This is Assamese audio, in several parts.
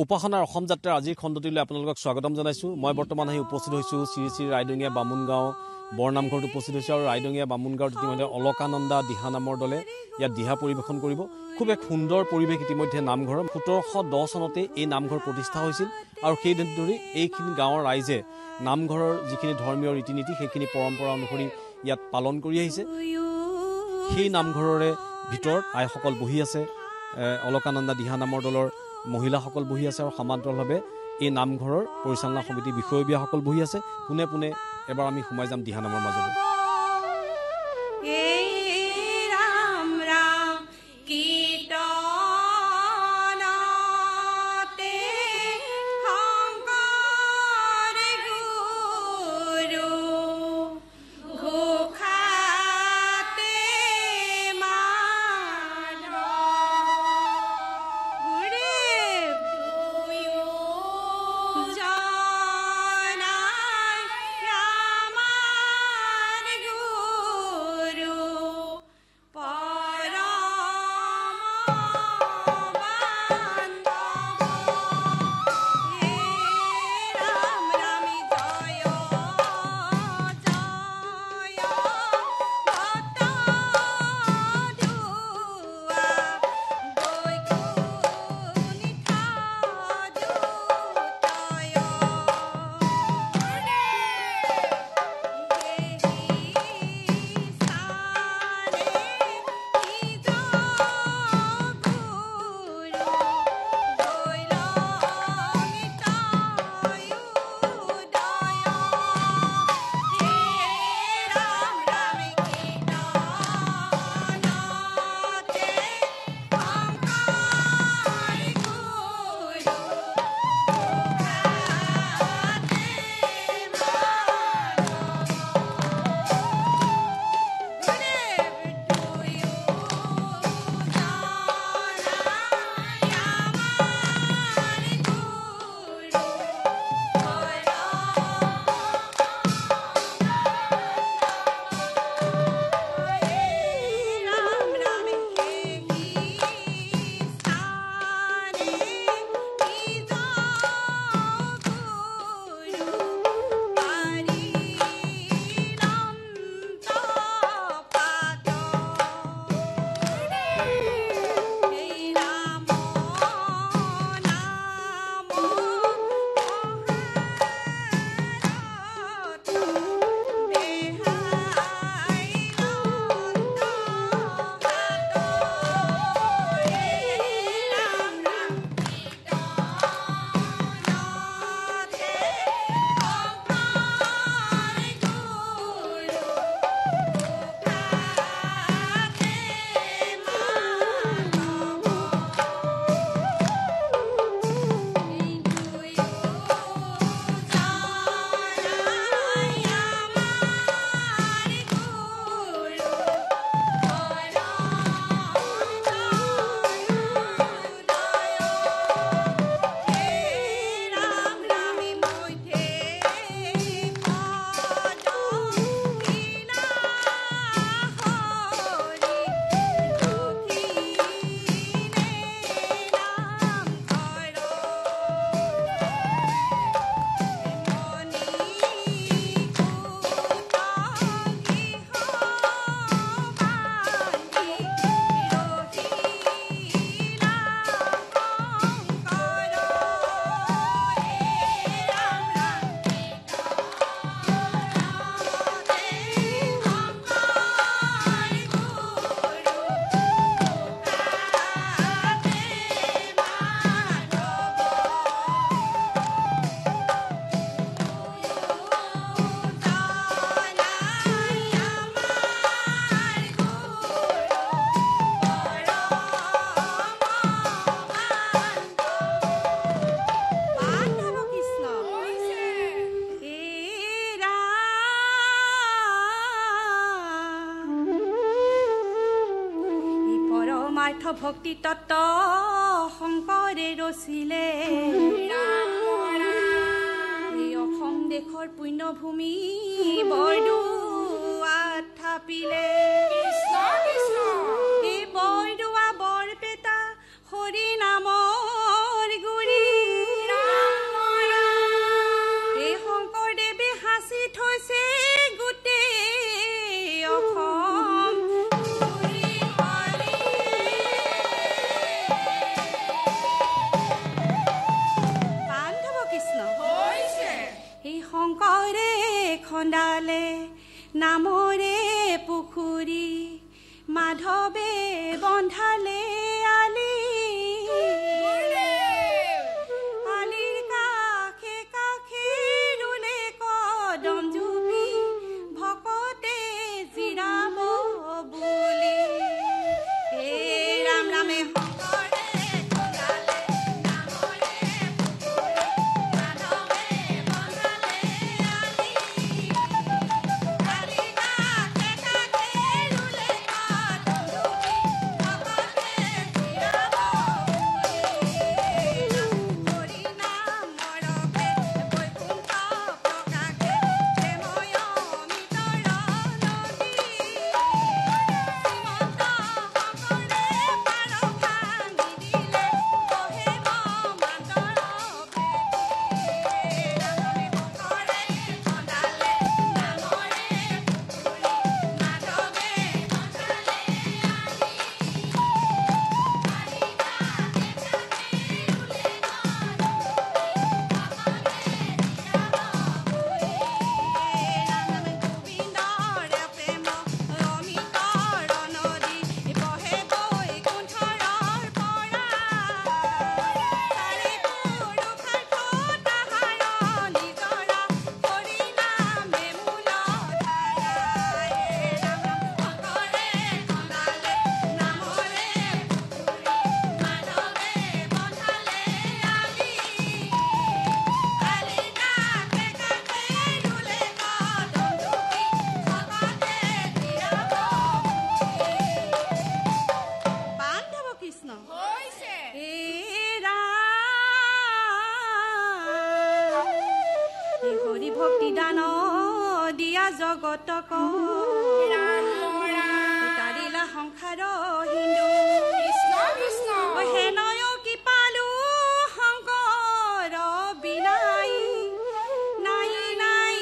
উপাসনাৰ অসম যাত্ৰাৰ আজিৰ খণ্ডটিলৈ আপোনালোকক স্বাগতম জনাইছোঁ। মই বৰ্তমান আহি উপস্থিত হৈছোঁ শ্ৰী শ্ৰী ৰাইডঙীয়া বামুণগাঁও বৰনামঘৰত উপস্থিত হৈছোঁ আৰু ৰাইডঙীয়া বামুণগাঁৱত ইতিমধ্যে অলকানন্দা দিহা নামৰ দলে ইয়াত দিহা পৰিৱেশন কৰিব। খুব এক সুন্দৰ পৰিৱেশ ইতিমধ্যে নামঘৰৰ 1710 চনতে এই নামঘৰ প্ৰতিষ্ঠা হৈছিল আৰু সেই দিন ধৰি এইখিনি গাঁৱৰ ৰাইজে নামঘৰৰ যিখিনি ধৰ্মীয় ৰীতি নীতি সেইখিনি পৰম্পৰা অনুসৰি ইয়াত পালন কৰি আহিছে। সেই নামঘৰৰে ভিতৰত আইসকল বহি আছে, অলকানন্দা দিহা নামৰ দলৰ মহিলাসকল বহি আছে আৰু সমান্তৰালভাৱে এই নামঘৰৰ পৰিচালনা সমিতিৰ বিষয়ববীয়াসকল বহি আছে। পোনে পোনে এবাৰ আমি সোমাই যাম দিহা নামৰ মাজলৈ। ভক্তি তত্ত্ব শংকৰে ৰচিলে এই অসম দেশৰ পুণ্যভূমি বৰদোৱাত থাপিলে এই বৰদোৱা বৰপেটা হৰি নামৰ গুৰি এই শংকৰে খন্দালে নামৰে পুখুৰী মাধৱে বন্ধালে আলি আলিৰ কাষে কাষে ৰুলে কদম জুপি ভকতে জিৰাব বুলি এই ৰাম ৰামে জগতক তাৰিলা সংসাৰ হিন্দু হেনয় কি পালো শংকৰ বিনাই নাই নাই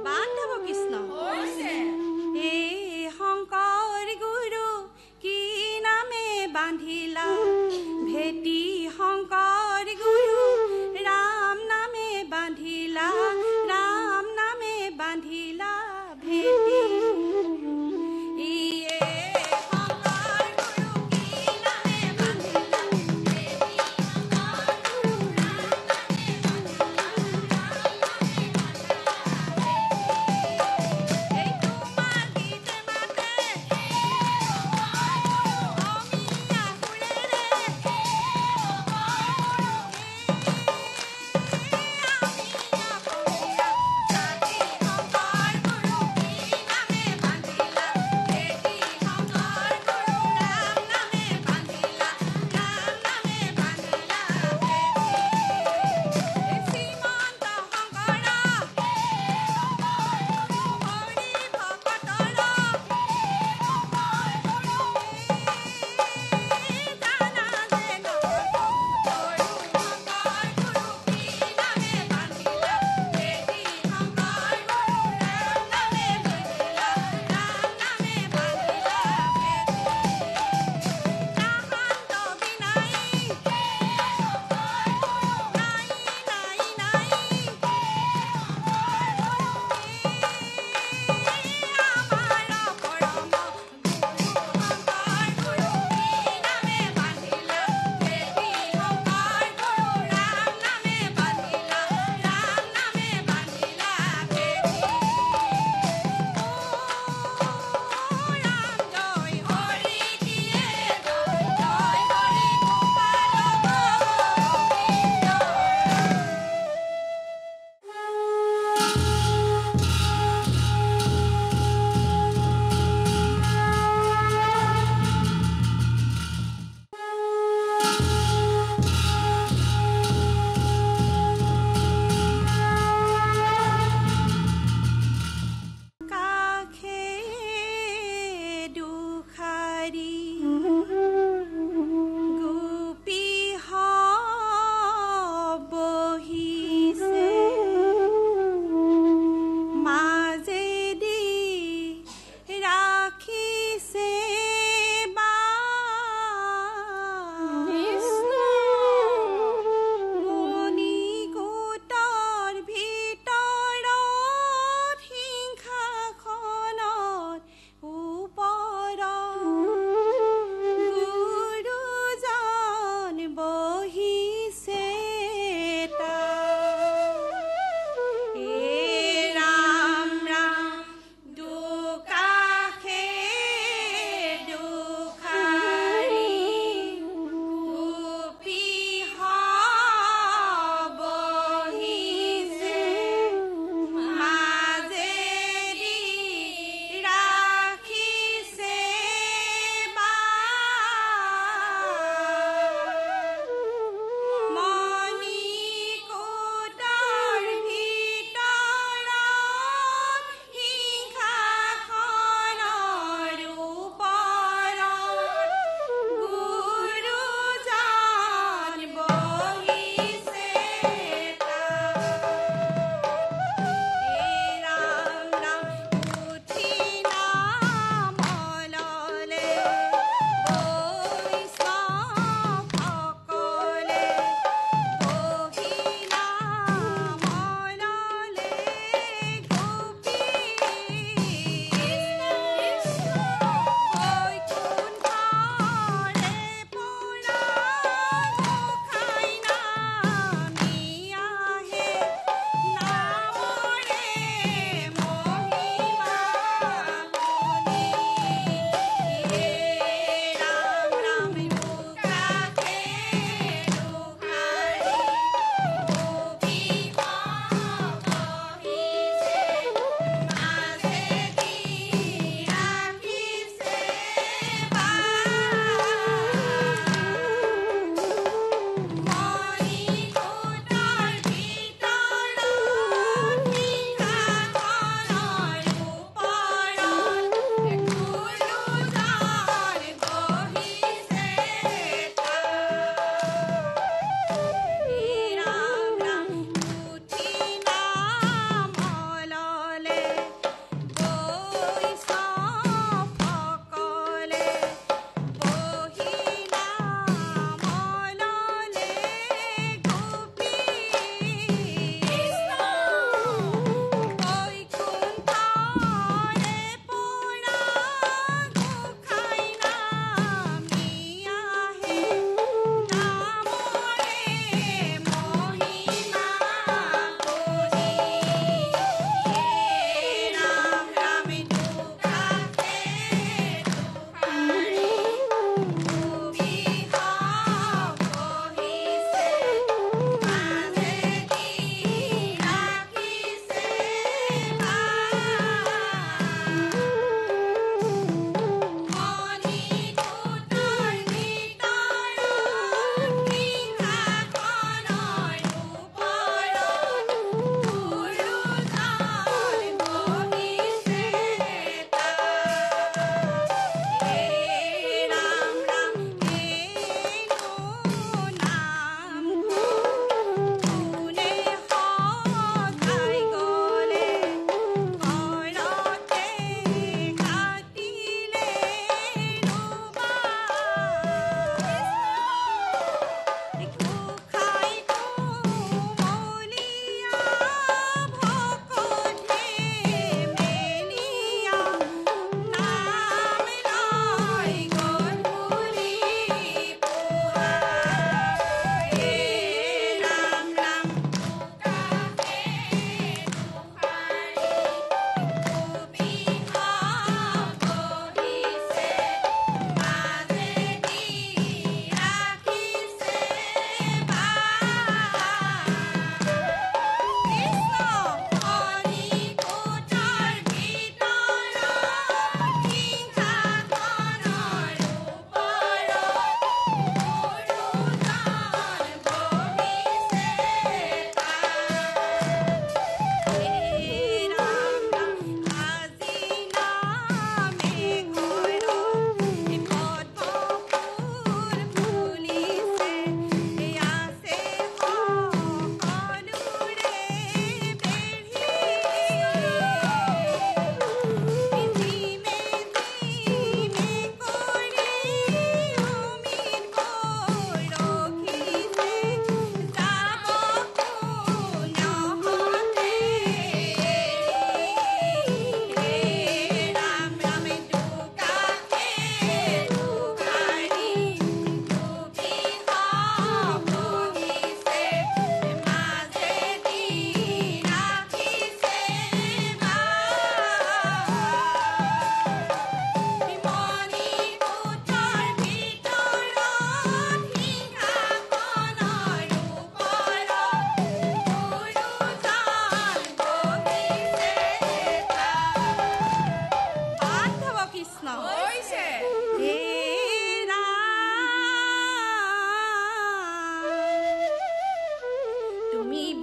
বান্ধৱ কৃষ্ণ এই শংকৰ গুৰু কি নামে বান্ধিলা ভেটি শংকৰ গুৰু ৰাম নামে বান্ধিলা ভেটি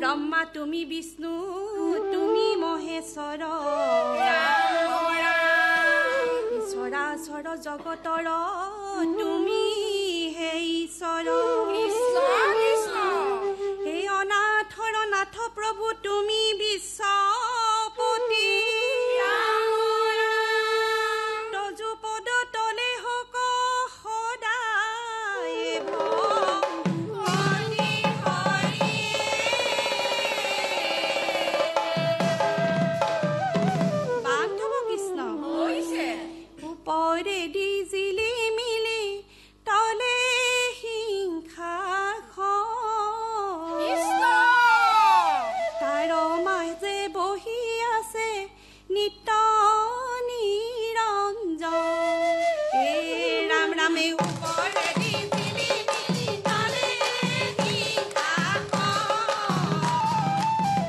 ব্ৰহ্মা তুমি বিষ্ণু তুমি মহেশ্বৰ চৰাচৰ জগতৰ তুমি হে ঈশ্বৰ হে অনাথৰ নাথ প্ৰভু তুমি বিশ্বপতি তজু পদ তলে হক সদায় বান্ধৱ কৃষ্ণ ওপৰে দি জিলি মিলি তলে হিংসা তাৰ মাজে বহি আছে নিত্য নিৰঞ্জন হে ৰাম ৰামে ওপৰে দি জিলি মিলি তলে হিংসা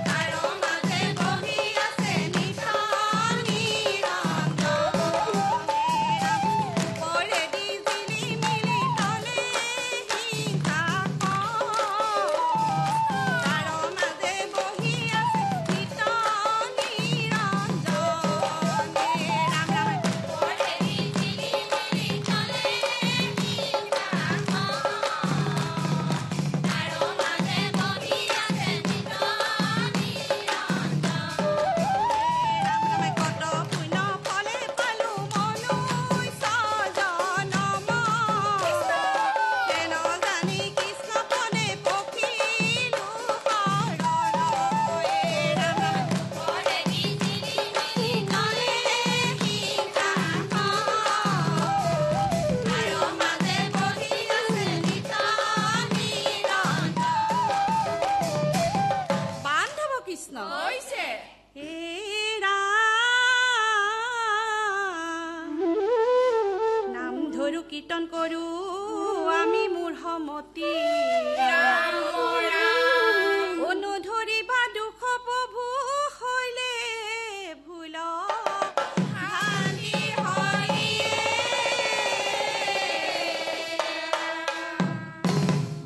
তাৰ মাজে বহি আছে নিত্য কীৰ্তন কৰো আমি মূঢ়মতি অনুধৰিবা দুখ প্ৰভু হলে ভুল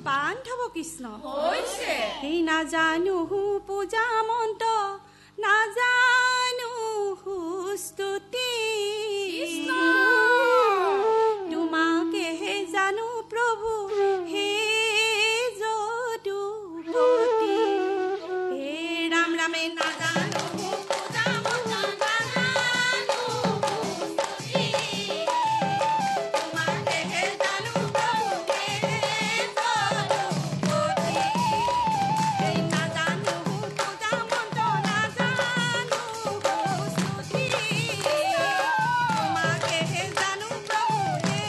বান্ধৱ কৃষ্ণ এই নাজানো পূজা মন্ত্ৰ নাজানো স্তুতি তোমাকেহে জানো প্ৰভু হে যদুপতি হে ৰাম ৰামে নাজানো পূজা মন্ত্ৰ নাজানো স্তুতি তোমাকেহে জানো প্ৰভু হে যদুপতি হে নাজানো পূজা মন্ত্ৰ নাজানো স্তুতি তোমাকেহে জানো প্ৰভু হে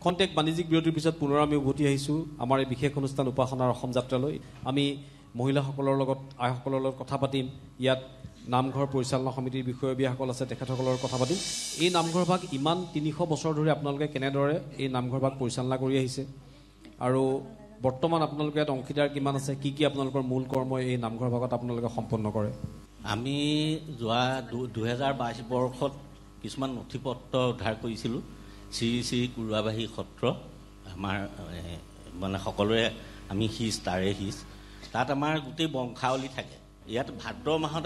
খন্তেক বাণিজ্যিক বিৰতিৰ পিছত পুনৰ আমি উভতি আহিছোঁ আমাৰ এই বিশেষ অনুষ্ঠান উপাসনাৰ অসম যাত্ৰালৈ। আমি মহিলাসকলৰ লগত আইসকলৰ লগত কথা পাতিম, ইয়াত নামঘৰ পৰিচালনা সমিতিৰ বিষয়ববীয়াসকল আছে, তেখেতসকলৰ কথা পাতিম। এই নামঘৰ ভাগ ইমান ৩০০ বছৰ ধৰি আপোনালোকে কেনেদৰে এই নামঘৰ ভাগ পৰিচালনা কৰি আহিছে আৰু বৰ্তমান আপোনালোকে ইয়াত অংশীদাৰ কিমান আছে, কি কি আপোনালোকৰ মূল কৰ্ম এই নামঘৰ ভাগত আপোনালোকে সম্পন্ন কৰে? আমি যোৱা ২০২২ বৰ্ষত কিছুমান নথি পত্ৰ উদ্ধাৰ কৰিছিলোঁ। শ্ৰী শ্ৰী কুৰুৱাবাহী সত্ৰ আমাৰ মানে সকলোৰে আমি সিজ তাৰে সিজ, তাত আমাৰ গোটেই বংশাৱলী থাকে। ইয়াত ভাদ্ৰ মাহত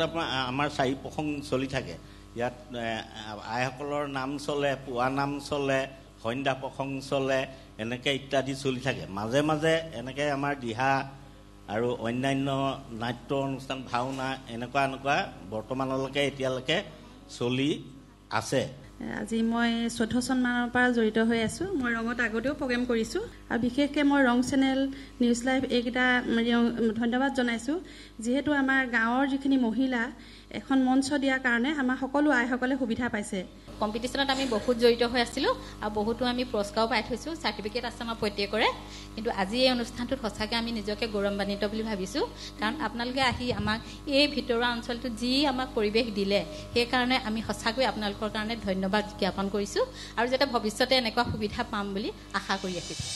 আমাৰ 4 প্ৰসংগ চলি থাকে। ইয়াত আইসকলৰ নাম চলে, পুৱা নাম চলে, সন্ধ্যা প্ৰসংগ চলে, এনেকৈ ইত্যাদি চলি থাকে। মাজে মাজে এনেকৈ আমাৰ দিহা আৰু অন্যান্য নাট্য অনুষ্ঠান, ভাওনা এনেকুৱা বৰ্তমানলৈকে এতিয়ালৈকে চলি আছে। আজি মই 14 চনমানৰ পৰা জড়িত হৈ আছোঁ। মই ৰঙত আগতেও প্ৰগ্ৰেম কৰিছোঁ আৰু বিশেষকৈ মই ৰং চেনেল, নিউজ লাইভ এইকেইটা ধন্যবাদ জনাইছোঁ। যিহেতু আমাৰ গাঁৱৰ যিখিনি মহিলা এখন মঞ্চ দিয়াৰ কাৰণে আমাৰ সকলো আইসকলে সুবিধা পাইছে। কম্পিটিশ্যনত আমি বহুত জড়িত হৈ আছিলোঁ আৰু বহুতো আমি পুৰস্কাৰো পাই থৈছোঁ, চাৰ্টিফিকেট আছে আমাৰ প্ৰত্যেকৰে। কিন্তু আজি এই অনুষ্ঠানটোত সঁচাকৈ আমি নিজকে গৌৰৱান্বিত বুলি ভাবিছোঁ, কাৰণ আপোনালোকে আহি আমাক এই ভিতৰুৱা অঞ্চলটোত যি আমাক পৰিৱেশ দিলে, সেইকাৰণে আমি সঁচাকৈ আপোনালোকৰ কাৰণে ধন্যবাদ জ্ঞাপন কৰিছোঁ আৰু যাতে ভৱিষ্যতে এনেকুৱা সুবিধা পাম বুলি আশা কৰি ৰাখিছোঁ।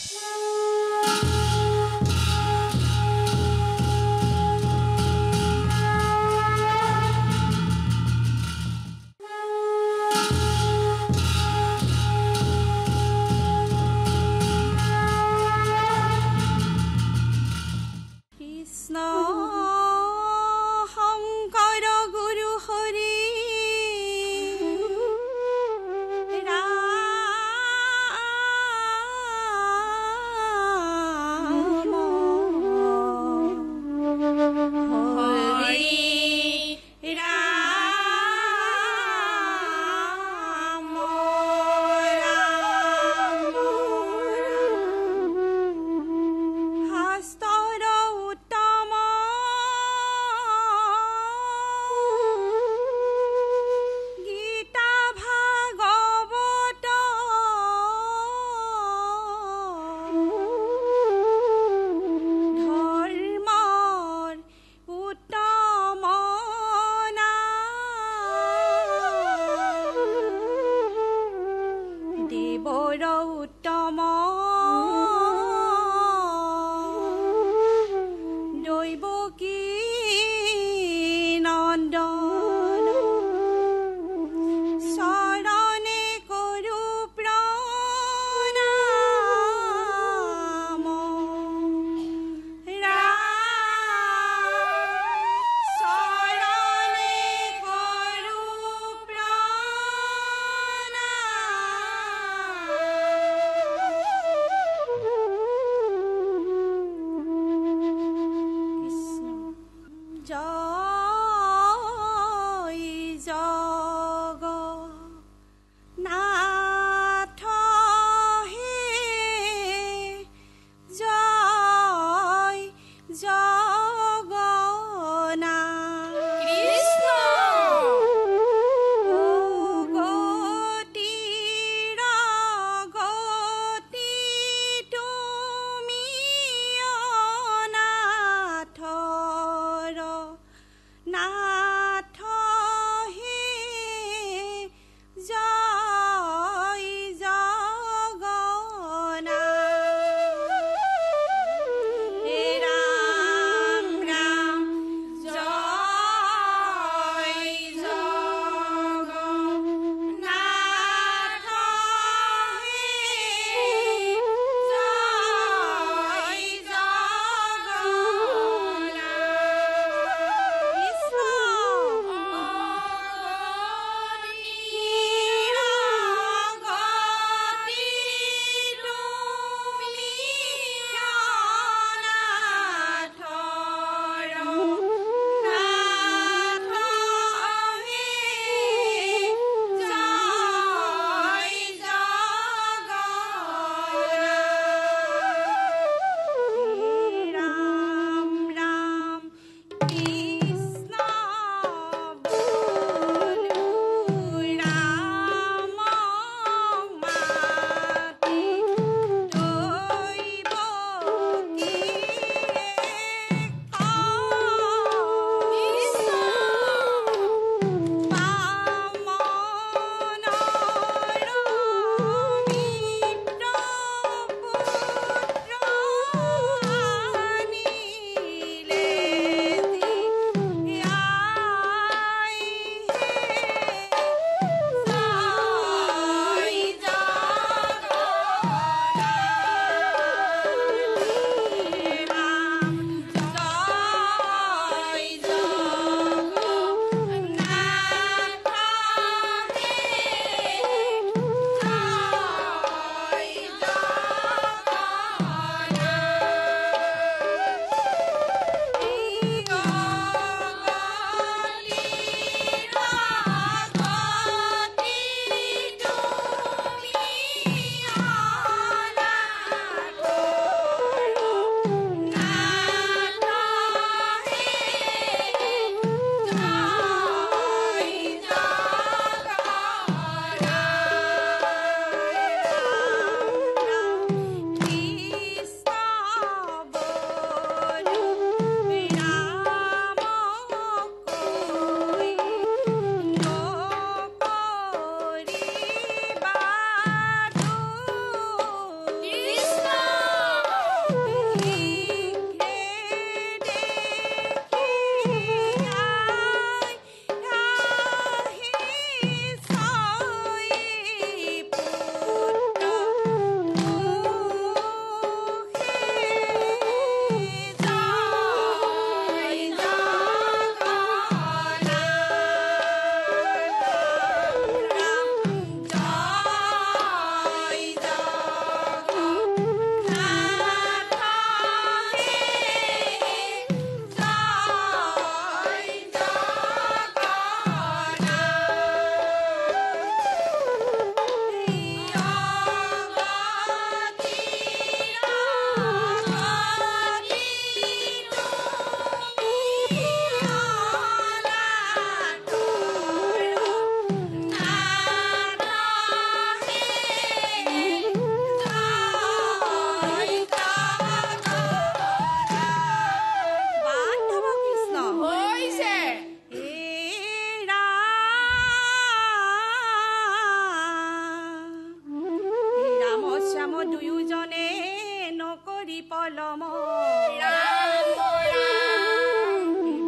পলম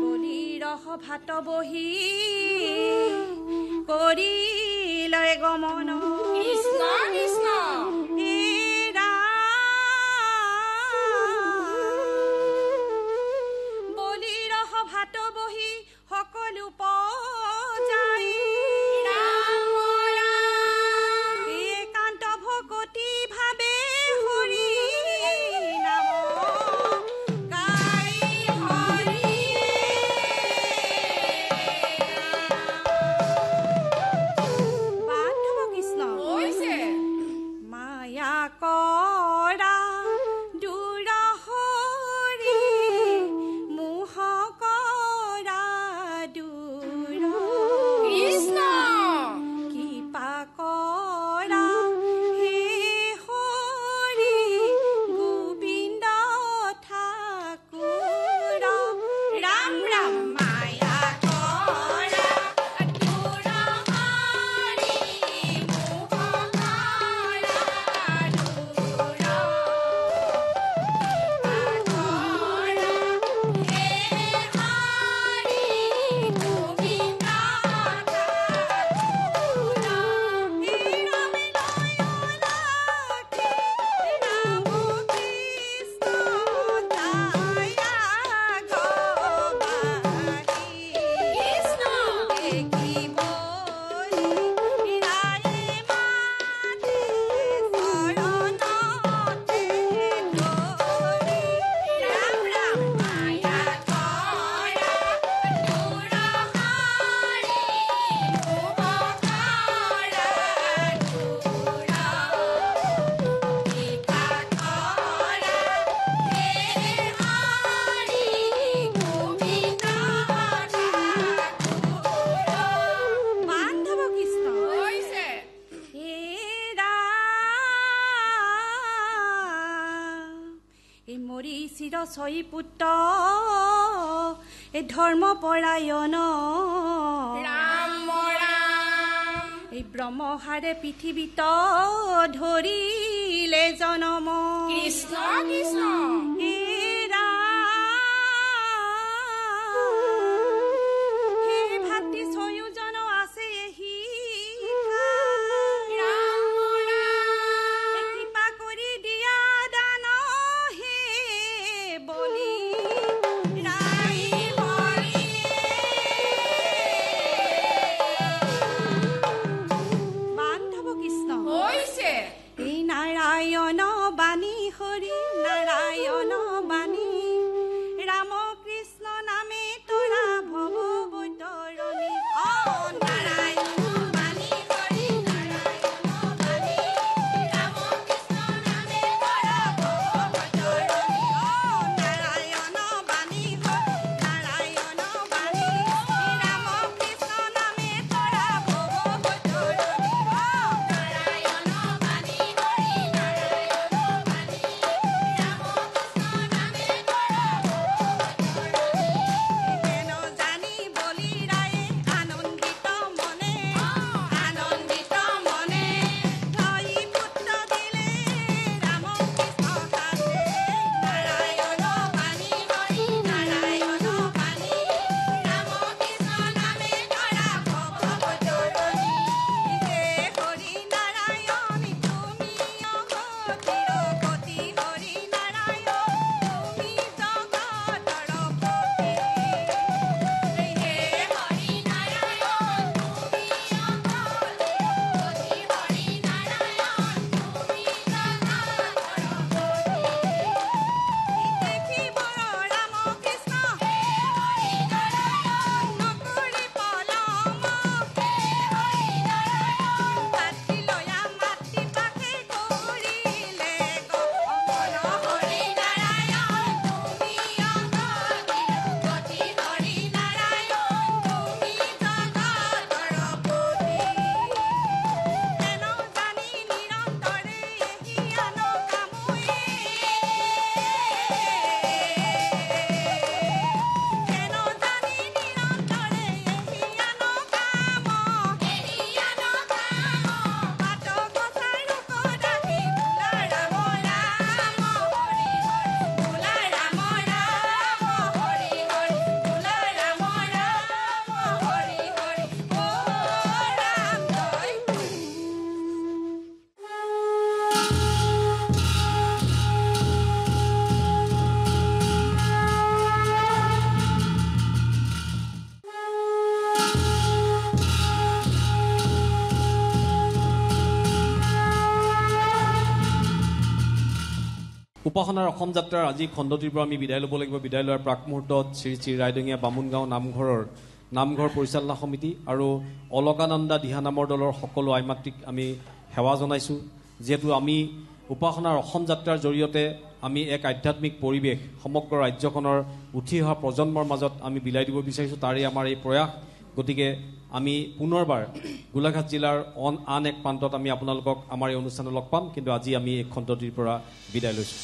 বলিৰ সভাত বহি কৰিলৈ গমন কৃষ্ণ কৃষ্ণ বলিৰ সভাত বহি সকলো পজাই একান্ত ভকতি ভাবে হৰি নাম গাই হৰি বান্ধৱ কৃষ্ণ হৈছে মায়া কৰা দূৰ হৰি মোহ কৰা দূৰ কৃষ্ণ কৃপা কৰা হে হৰি গোবিন্দ ঠাকুৰ ৰাম ৰাম মায়া কৰা দূৰ হৰি মোহ কৰা দূৰ হে হৰি গোবিন্দ ৰাম ৰাম মায়া কৰা দূৰ হৰি মোহ কৰা দূৰ কৃপা কৰা হে হৰি গোবিন্দ ঠাকুৰ বান্ধৱ কৃষ্ণ হৈছে এই মৰি চিৰ ছয় পুত্ৰ এই ধৰ্মপৰায়ণ ৰাম ৰাম এই ব্ৰহ্মহাৰে পৃথিৱীত ধৰিলে জনম কৃষ্ণ কৃষ্ণ হে ভাতৃ ছয়োজন আছে এহি ৰাম কৃপা কৰি দিয়া দান হে বলি ৰাই হৰি বান্ধৱ কৃষ্ণ হৈছে এই নাৰায়ণ বাণী হৰি নাৰায়ণ বাণী ৰাম কৃষ্ণ নামে তোৰা ভৱ বৈতৰণী নাৰায়ণ বাণী হৰি নাৰায়ণ বাণী ৰাম কৃষ্ণ নামে কৰা ভৱতৰণী নাৰায়ণ বাণী হৰি নাৰায়ণ বাণী ৰাম কৃষ্ণ নামে তোৰা ভৱ বৈতৰণী নাৰায়ণ বাণী হৰি নাৰায়ণ বাণী ৰাম কৃষ্ণ উপাসনাৰ অসম যাত্ৰাৰ আজি খণ্ডটিৰ পৰা আমি বিদায় ল'ব লাগিব। বিদায় লোৱাৰ প্ৰাক মুহূৰ্তত শ্ৰী শ্ৰী ৰাইডঙীয়া বামুণগাঁও নামঘৰ পৰিচালনা সমিতি আৰু অলকানন্দা দিহা নামৰ দলৰ সকলো আইমাতৃক আমি সেৱা জনাইছোঁ। যিহেতু আমি উপাসনাৰ অসম যাত্ৰাৰ জৰিয়তে আমি এক আধ্যাত্মিক পৰিৱেশ সমগ্ৰ ৰাজ্যখনৰ উঠি অহা প্ৰজন্মৰ মাজত আমি বিলাই দিব বিচাৰিছোঁ, তাৰেই আমাৰ এই প্ৰয়াস। গতিকে আমি পুনৰবাৰ গোলাঘাট জিলাৰ আন এক প্ৰান্তত আমি আপোনালোকক আমাৰ এই অনুষ্ঠানত লগ পাম, কিন্তু আজি আমি এই খণ্ডটিৰ পৰা বিদায় লৈছোঁ।